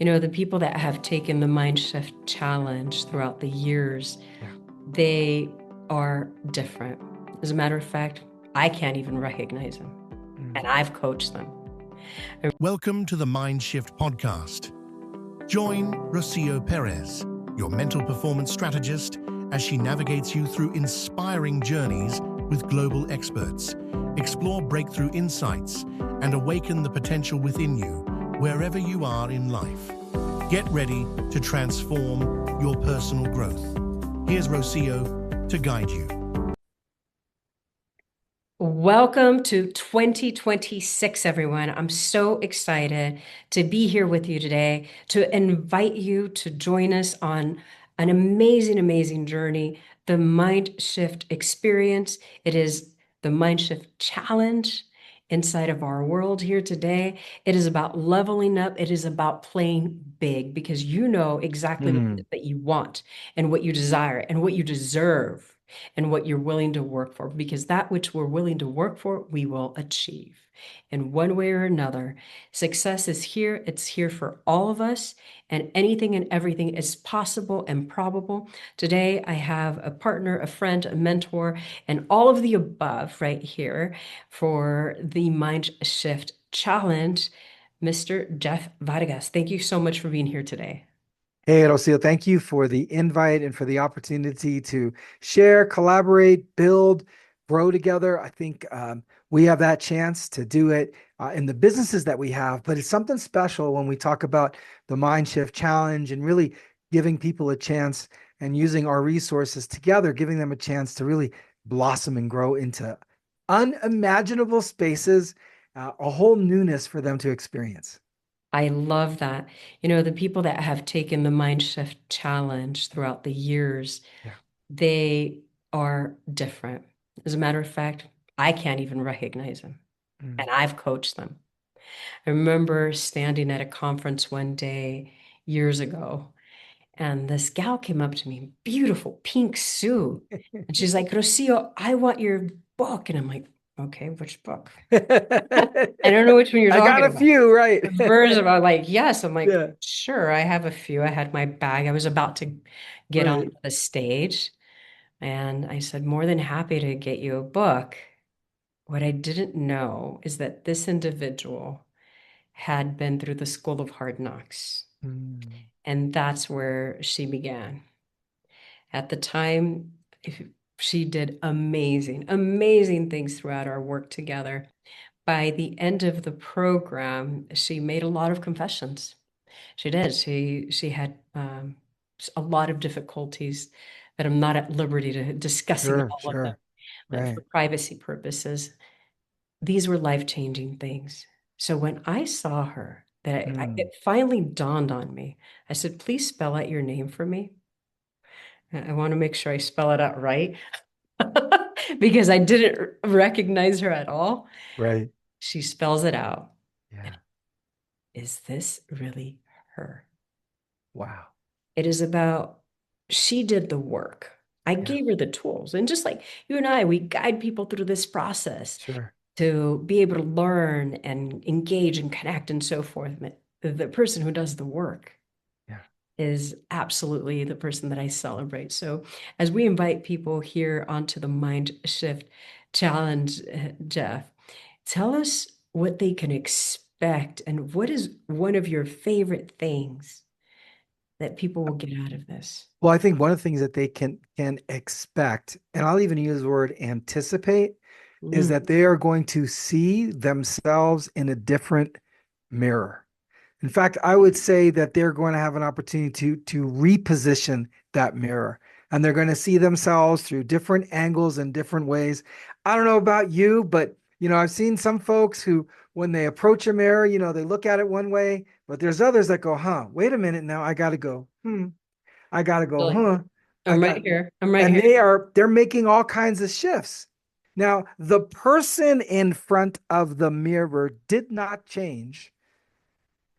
The people that have taken the MindShift challenge throughout the years, Yeah. they are different. As a matter of fact, I can't even recognize them, and I've coached them. Welcome to the MindShift podcast. Join Rocío Pérez, your mental performance strategist, as she navigates you through inspiring journeys with global experts. Explore breakthrough insights and awaken the potential within you wherever you are in life. Get ready to transform your personal growth. Here's Rocío to guide you. Welcome to 2026, everyone. I'm so excited to be here with you today, to invite you to join us on an amazing, amazing journey, the MindShift Experience. It is the MindShift Challenge inside of our world here today. It is about leveling up. It is about playing big because you know exactly what it is that you want and what you desire and what you deserve and what you're willing to work for, because that which we're willing to work for, we will achieve. In one way or another, success is here. It's here for all of us, and anything and everything is possible and probable. Today, I have a partner, a friend, a mentor, and all of the above right here for the Mind Shift Challenge, Mr. Jeff Vargas. Thank you so much for being here today. Hey, Rocío, thank you for the invite and for the opportunity to share, collaborate, build, grow together. I think we have that chance to do it in the businesses that we have, but it's something special when we talk about the Mind Shift Challenge and really giving people a chance and using our resources together, giving them a chance to really blossom and grow into unimaginable spaces, a whole newness for them to experience. I love that. The people that have taken the MindShift challenge throughout the years, Yeah. they are different. As a matter of fact, I can't even recognize them, and I've coached them. I remember standing at a conference one day years ago, and this gal came up to me, beautiful pink suit, and she's like, "Rocío, I want your book." And I'm like, "Okay, which book?" I don't know which one you're I got talking a about. few, right? Version of, I'm like, yes. I'm like, Yeah, sure, I have a few. I had my bag. I was about to get on right. the stage, and I said, more than happy to get you a book. What I didn't know is that this individual had been through the School of Hard Knocks, Mm. and that's where she began. At the time, she did amazing, amazing things throughout our work together. By the end of the program, she made a lot of confessions. She did. She had a lot of difficulties that I'm not at liberty to discussing Sure, all of them, sure. but for Right. privacy purposes, these were life-changing things. So when I saw her, Mm. it finally dawned on me. I said, "Please spell out your name for me. I want to make sure I spell it out right." Because I didn't recognize her at all. Right. She spells it out. And Yeah. is this really her? Wow. It is about she did the work. I Yeah. gave her the tools. And just like you and I, we guide people through this process Sure. to be able to learn and engage and connect and so forth. But the person who does the work Yeah. is absolutely the person that I celebrate. So as we invite people here onto the Mind Shift Challenge, Jeff, tell us what they can expect and what is one of your favorite things that people will get out of this. Well, I think one of the things that they can expect, and I'll even use the word anticipate, is Mm, that they are going to see themselves in a different mirror. In fact, I would say that they're going to have an opportunity to reposition that mirror, and they're going to see themselves through different angles and different ways. I don't know about you, but I've seen some folks who, when they approach a mirror, they look at it one way, but there's others that go, "Huh, wait a minute now, I got to go. I got to go, like, huh? I I'm right got," here. I'm right and here. they're making all kinds of shifts. Now, the person in front of the mirror did not change,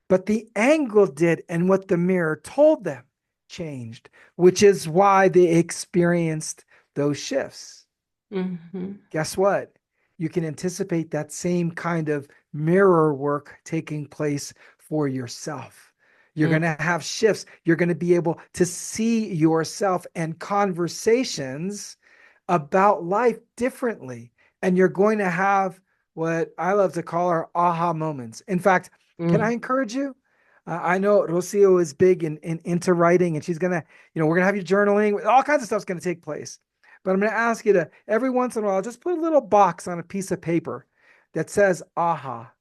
but the angle did, and what the mirror told them changed, which is why they experienced those shifts. Hmm. Guess what? You can anticipate that same kind of mirror work taking place for yourself. You're going to have shifts. You're going to be able to see yourself and conversations about life differently. And you're going to have what I love to call our aha moments. In fact, can I Mm. encourage you? I know Rocío is big into writing, and she's gonna, we're gonna have you journaling. All kinds of stuff's gonna take place. But I'm gonna ask you to every once in a while just put a little box on a piece of paper that says aha.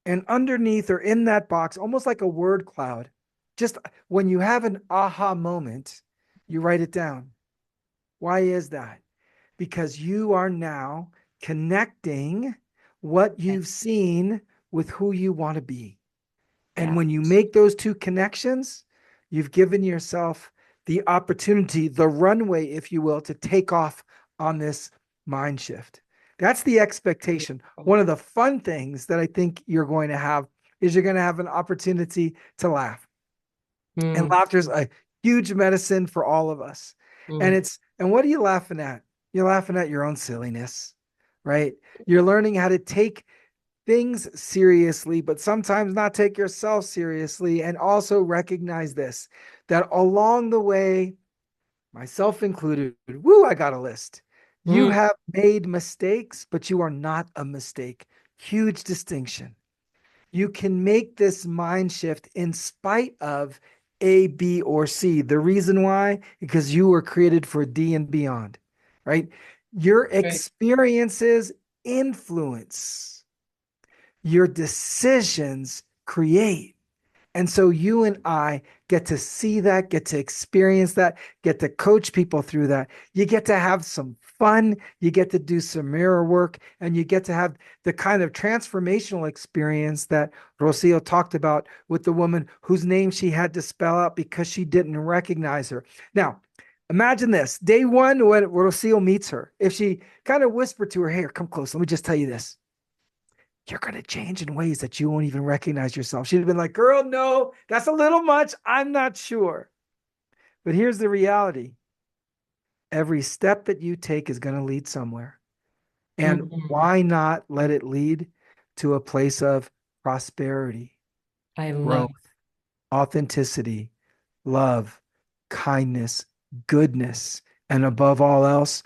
And underneath or in that box, almost like a word cloud, just when you have an aha moment, you write it down. Why is that? Because you are now connecting what you've seen with who you want to be. And Yeah. when you make those two connections, you've given yourself the opportunity, the runway, if you will, to take off on this mind shift. That's the expectation. One of the fun things that I think you're going to have is you're going to have an opportunity to laugh. And Mm. laughter is a huge medicine for all of us. And Mm. and what are you laughing at? You're laughing at your own silliness, right? You're learning how to take things seriously, but sometimes not take yourself seriously. And also recognize this, that along the way, myself included, woo, I got a list. You Mm. have made mistakes, but you are not a mistake. Huge distinction. You can make this mind shift in spite of A, B, or C. The reason why, because you were created for D and beyond, right? Your Right. experiences influence, your decisions create. And so you and I get to see that, get to experience that, get to coach people through that. You get to have some fun, you get to do some mirror work, and you get to have the kind of transformational experience that Rocio talked about with the woman whose name she had to spell out because she didn't recognize her. Now, imagine this day one when Rocio meets her. If she kind of whispered to her, "Hey, come close, let me just tell you this. You're going to change in ways that you won't even recognize yourself." She'd have been like, "Girl, no, that's a little much. I'm not sure." But here's the reality: every step that you take is going to lead somewhere. And Mm. why not let it lead to a place of prosperity, I love. growth, authenticity, love, kindness, goodness, and above all else,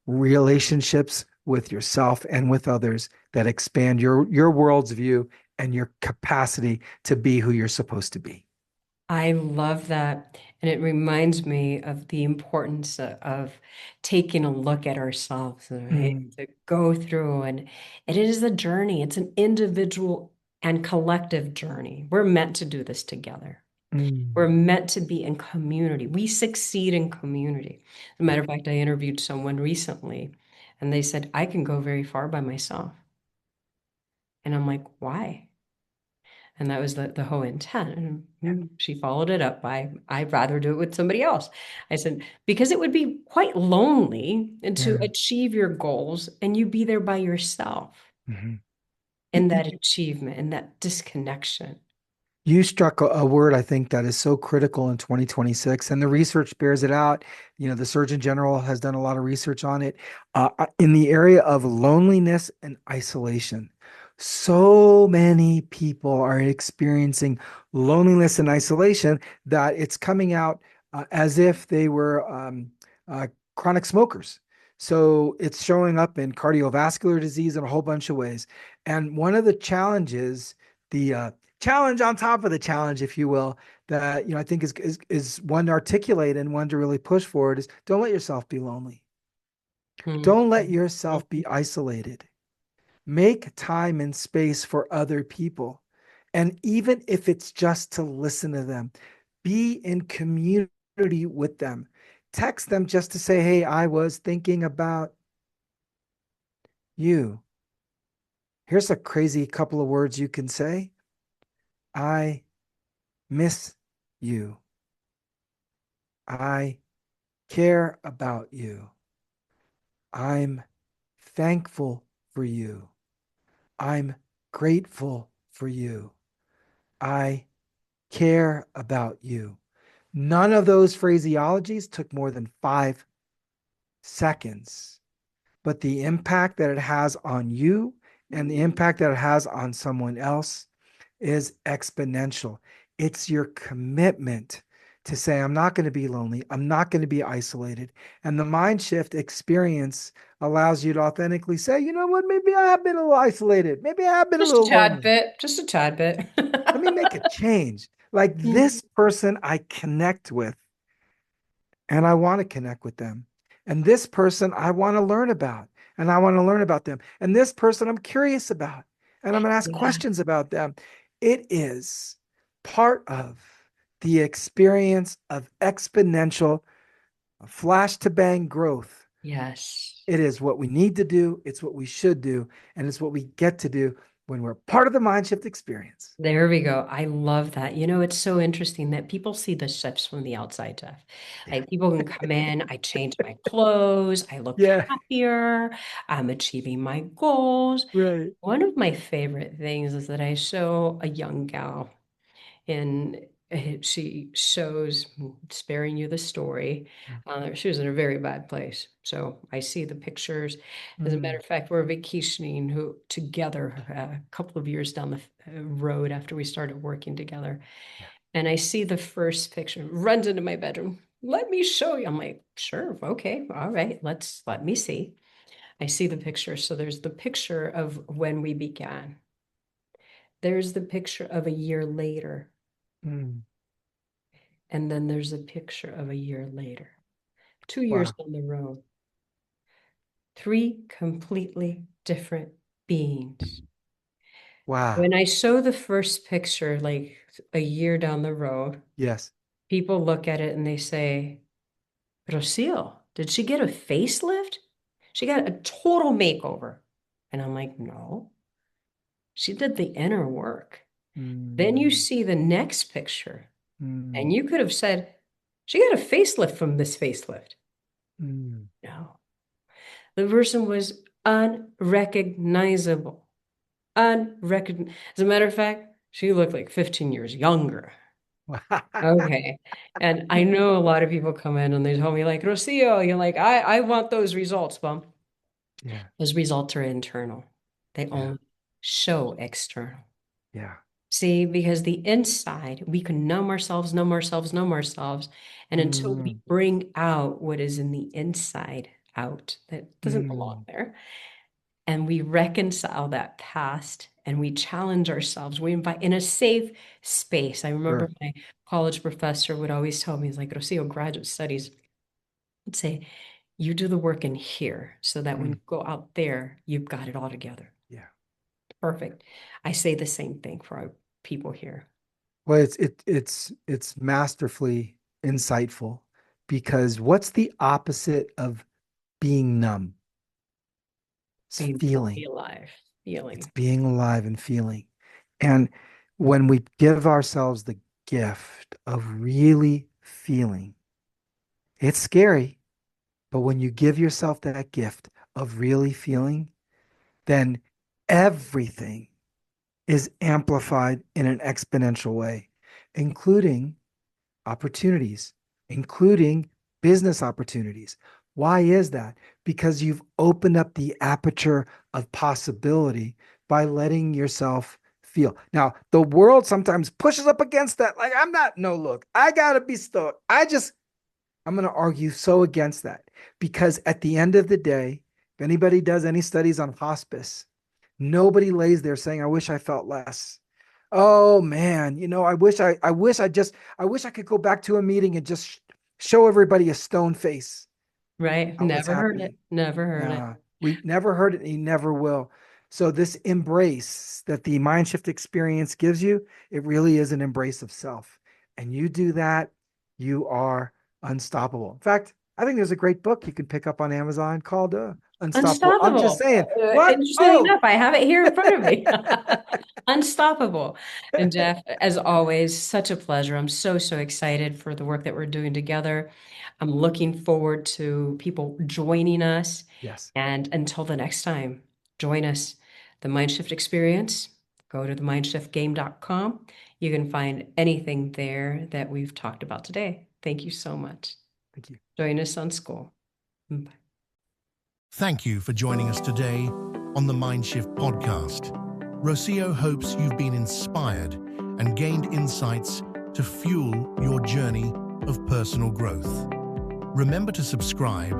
relationships with yourself and with others that expand your world's view and your capacity to be who you're supposed to be. I love that. And it reminds me of the importance of taking a look at ourselves, right? Mm, To go through, and it is a journey. It's an individual and collective journey. We're meant to do this together. We're mm, meant to be in community. We succeed in community. As a matter of fact, I interviewed someone recently, and they said, I can go very far by myself. And I'm like, why? And that was the whole intent. And she followed it up by, I'd rather do it with somebody else. I said, because it would be quite lonely and to yeah. achieve your goals and you be there by yourself Mhm. in that achievement and that disconnection. You struck a word I think that is so critical in 2026, and the research bears it out. The Surgeon General has done a lot of research on it in the area of loneliness and isolation. So many people are experiencing loneliness and isolation that it's coming out as if they were uh, chronic smokers. So it's showing up in cardiovascular disease in a whole bunch of ways. And one of the challenges, the challenge on top of the challenge, if you will, that I think is one to articulate and one to really push forward is don't let yourself be lonely. Hmm. Don't let yourself be isolated. Make time and space for other people. And even if it's just to listen to them, be in community with them. Text them just to say, "Hey, I was thinking about you." Here's a crazy couple of words you can say: "I miss you. I care about you. I'm thankful for you. I'm grateful for you. I care about you." None of those phraseologies took more than 5 seconds, but the impact that it has on you and the impact that it has on someone else is exponential. It's your commitment to say, I'm not going to be lonely. I'm not going to be isolated. And the mind shift experience allows you to authentically say, you know what, maybe I have been a little isolated. Maybe I have been a Just a little tad lonely. bit, just a tad bit. Let me make a change. Like this person I connect with, and I want to connect with them. And this person I want to learn about, and I want to learn about them. And this person I'm curious about, and I'm going to ask Yeah. questions about them. It is part of the experience of exponential flash to bang growth. Yes. It is what we need to do, it's what we should do, and it's what we get to do when we're part of the mind shift experience. There we go. I love that. You know, it's so interesting that people see the shifts from the outside, Jeff. Yeah. Like people can come in, I change my clothes, I look Yeah. happier, I'm achieving my goals. Right. One of my favorite things is that I show a young gal and she shows, sparing you the story, she was in a very bad place. So I see the pictures. As a matter Mm, of fact, we're vacationing together a couple of years down the road after we started working together. yeah. And I see the first picture, runs into my bedroom. Let me show you. I'm like, sure, okay, all right, let me see. I see the picture. So there's the picture of when we began. There's the picture of a year later. Mm, And then there's a picture of a year later, 2 years wow. down the road, three completely different beings. Wow. When I show the first picture, like a year down the road, Yes. people look at it and they say, Rocío, did she get a facelift? She got a total makeover. And I'm like, no, she did the inner work. Then you Mm, see the next picture, and mm, you could have said, she got a facelift from this facelift. mm. No. The person was unrecognizable. Unrecognizable. As a matter of fact, she looked like 15 years younger. Okay. And I know a lot of people come in and they tell me, like, Rocio, you're like, I want those results. Well, Yeah. those results are internal. They Yeah. only show external. Yeah. See, because the inside, we can numb ourselves, numb ourselves, numb ourselves. And until we Mm, bring out what is in the inside out, that doesn't belong mm. there, and we reconcile that past and we challenge ourselves. We invite in a safe space. I remember Sure. my college professor would always tell me, he's like, Rocio, graduate studies would say, you do the work in here so that when Mm, you go out there, you've got it all together. yeah. Perfect. I say the same thing for our people here. Well, it's masterfully insightful because what's the opposite of being numb? It's Being feeling. fully alive, It's feeling. being alive and feeling. And when we give ourselves the gift of really feeling, it's scary, but when you give yourself that gift of really feeling, then everything is amplified in an exponential way, including opportunities, including business opportunities. Why is that? Because you've opened up the aperture of possibility by letting yourself feel. Now, the world sometimes pushes up against that. Like, I'm not, no, look, I got to be stuck. I'm going to argue so against that because at the end of the day, if anybody does any studies on hospice, nobody lays there saying, I wish I felt less. Oh man, I wish I could go back to a meeting and just show everybody a stone face. Right? I was Never heard it. happy. Never heard it. Nah, we never heard it and you never will. So this embrace that the mind shift experience gives you, it really is an embrace of self. And you do that, you are unstoppable. In fact, I think there's a great book you can pick up on Amazon called Unstoppable. I'm just Unstoppable. saying, what? Interestingly Oh, enough, I have it here in front of me. Unstoppable. And Jeff, as always, such a pleasure. I'm so, so excited for the work that we're doing together. I'm looking forward to people joining us. yes. And until the next time, join us. The MindShift Experience. Go to the mindshiftgame.com. You can find anything there that we've talked about today. Thank you so much. Thank you. Join us on school. Bye. Thank you for joining us today on the MindShift podcast. Rocío hopes you've been inspired and gained insights to fuel your journey of personal growth. Remember to subscribe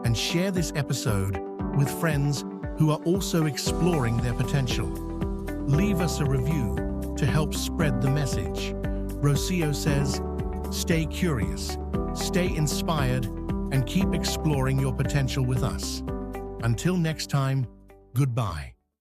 and share this episode with friends who are also exploring their potential. Leave us a review to help spread the message. Rocío says, stay curious, stay inspired, and keep exploring your potential with us. Until next time, goodbye.